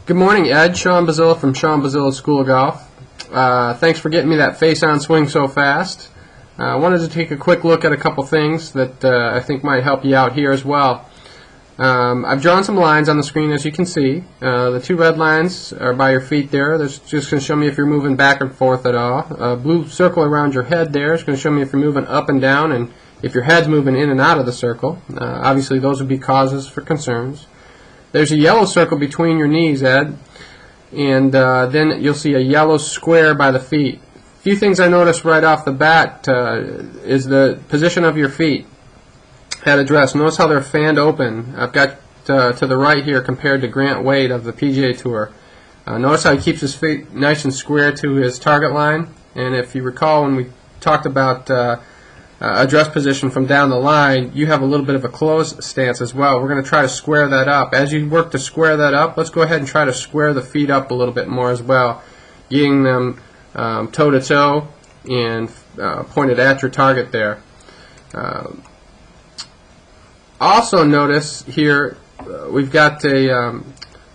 Good morning, Ed. Sean Bezilla from Sean Bezilla School of Golf. Thanks for getting me that face-on swing so fast. I wanted to take a quick look at a couple things that I think might help you out here as well. I've drawn some lines on the screen, as you can see. The two red lines are by your feet there. That's just going to show me if you're moving back and forth at all. A blue circle around your head there is going to show me if you're moving up and down and if your head's moving in and out of the circle. Obviously, those would be causes for concerns. There's a yellow circle between your knees, Ed, and then you'll see a yellow square by the feet. A few things I noticed right off the bat is the position of your feet at address. Notice how they're fanned open. I've got to the right here compared to Grant Wade of the PGA Tour. Notice how he keeps his feet nice and square to his target line. And if you recall when we talked about address position from down the line, you have a little bit of a closed stance as well. We're going to try to square that up. As you work to square that up, let's go ahead and try to square the feet up a little bit more as well, getting them toe to toe and pointed at your target there. Also notice here we've got a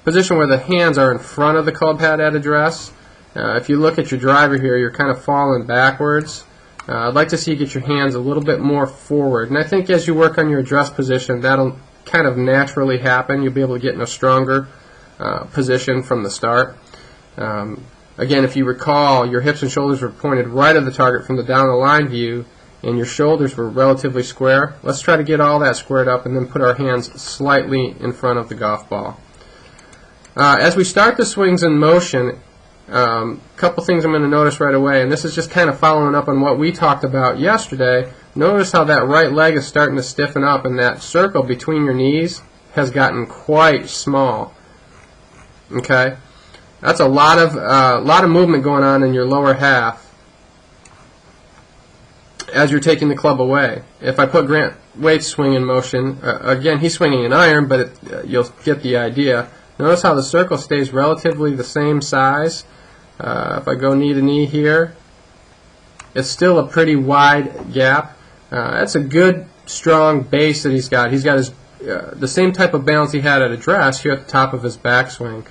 position where the hands are in front of the club head at address. If you look at your driver here, you're kind of falling backwards. I'd like to see you get your hands a little bit more forward, and I think as you work on your address position, that'll kind of naturally happen. You'll be able to get in a stronger position from the start. Again, if you recall, your hips and shoulders were pointed right at the target from the down the line view, and your shoulders were relatively square. Let's try to get all that squared up and then put our hands slightly in front of the golf ball. As we start the swings in motion, couple things I'm going to notice right away, and this is just kind of following up on what we talked about yesterday. Notice how that right leg is starting to stiffen up, and that circle between your knees has gotten quite small. Okay, that's a lot of movement going on in your lower half as you're taking the club away. If I put Grant Wade's swing in motion, again he's swinging an iron, but you'll get the idea. Notice how the circle stays relatively the same size. If I go knee to knee here, it's still a pretty wide gap. That's a good, strong base that he's got. He's got his the same type of balance he had at address here at the top of his backswing.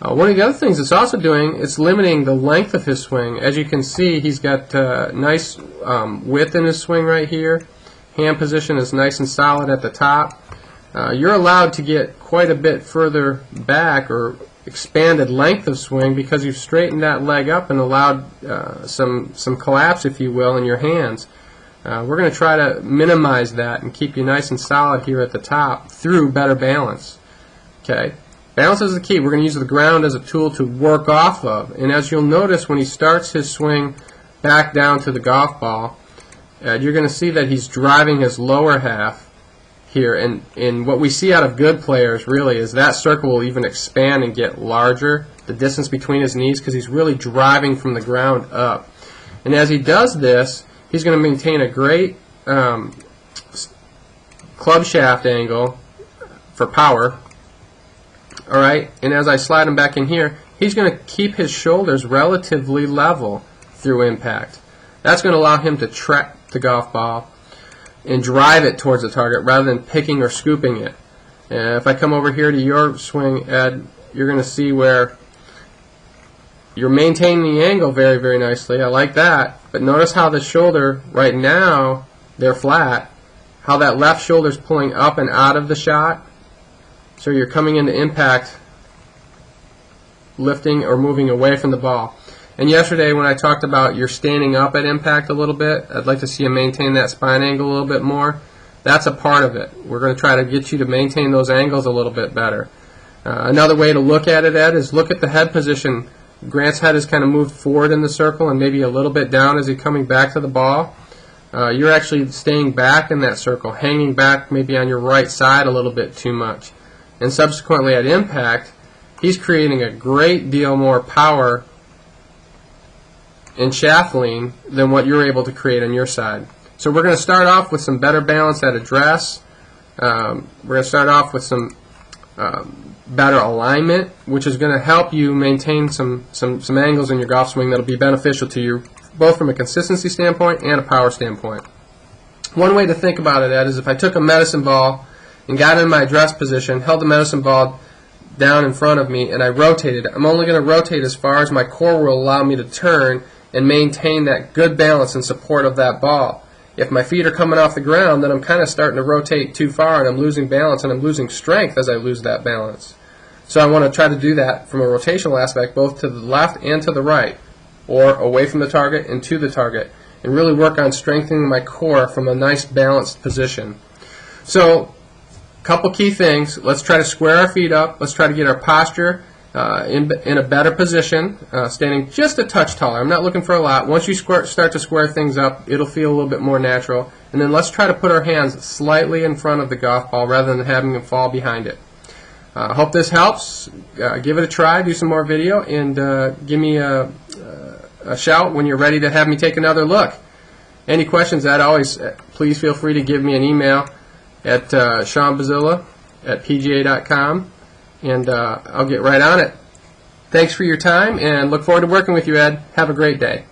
One of the other things it's also doing, it's limiting the length of his swing. As you can see, he's got nice width in his swing right here. Hand position is nice and solid at the top. You're allowed to get quite a bit further back or expanded length of swing because you've straightened that leg up and allowed some collapse, if you will, in your hands. We're going to try to minimize that and keep you nice and solid here at the top through better balance. Okay, balance is the key. We're going to use the ground as a tool to work off of. And as you'll notice when he starts his swing back down to the golf ball, you're going to see that he's driving his lower half here, and what we see out of good players really is that circle will even expand and get larger, the distance between his knees, because he's really driving from the ground up. And as he does this, he's going to maintain a great club shaft angle for power. Alright, and as I slide him back in here, he's going to keep his shoulders relatively level through impact. That's going to allow him to track the golf ball and drive it towards the target rather than picking or scooping it. And if I come over here to your swing, Ed, you're going to see where you're maintaining the angle very, very nicely. I like that. But notice how the shoulder, right now, they're flat. How that left shoulder's pulling up and out of the shot. So you're coming into impact, lifting or moving away from the ball. And yesterday when I talked about you're standing up at impact a little bit, I'd like to see you maintain that spine angle a little bit more. That's a part of it. We're going to try to get you to maintain those angles a little bit better. Another way to look at it, Ed, is look at the head position. Grant's head is kind of moved forward in the circle and maybe a little bit down as he's coming back to the ball. You're actually staying back in that circle, hanging back maybe on your right side a little bit too much. And subsequently at impact, he's creating a great deal more power and shaft lean than what you're able to create on your side. So we're going to start off with some better balance at address. We're going to start off with some better alignment, which is going to help you maintain some angles in your golf swing that will be beneficial to you, both from a consistency standpoint and a power standpoint. One way to think about it, Ed, is if I took a medicine ball and got in my address position, held the medicine ball down in front of me and I rotate it, I'm only going to rotate as far as my core will allow me to turn and maintain that good balance and support of that ball. If my feet are coming off the ground, then I'm kind of starting to rotate too far and I'm losing balance and I'm losing strength as I lose that balance. So I want to try to do that from a rotational aspect, both to the left and to the right, or away from the target and to the target, and really work on strengthening my core from a nice balanced position. So, a couple key things. Let's try to square our feet up. Let's try to get our posture in a better position, standing just a touch taller. I'm not looking for a lot. Once you start to square things up, it'll feel a little bit more natural. And then let's try to put our hands slightly in front of the golf ball rather than having them fall behind it. Hope this helps. Give it a try, do some more video, and give me a shout when you're ready to have me take another look. Any questions, as always, please feel free to give me an email at seanbezilla@pga.com, and I'll get right on it. Thanks for your time, and look forward to working with you, Ed. Have a great day.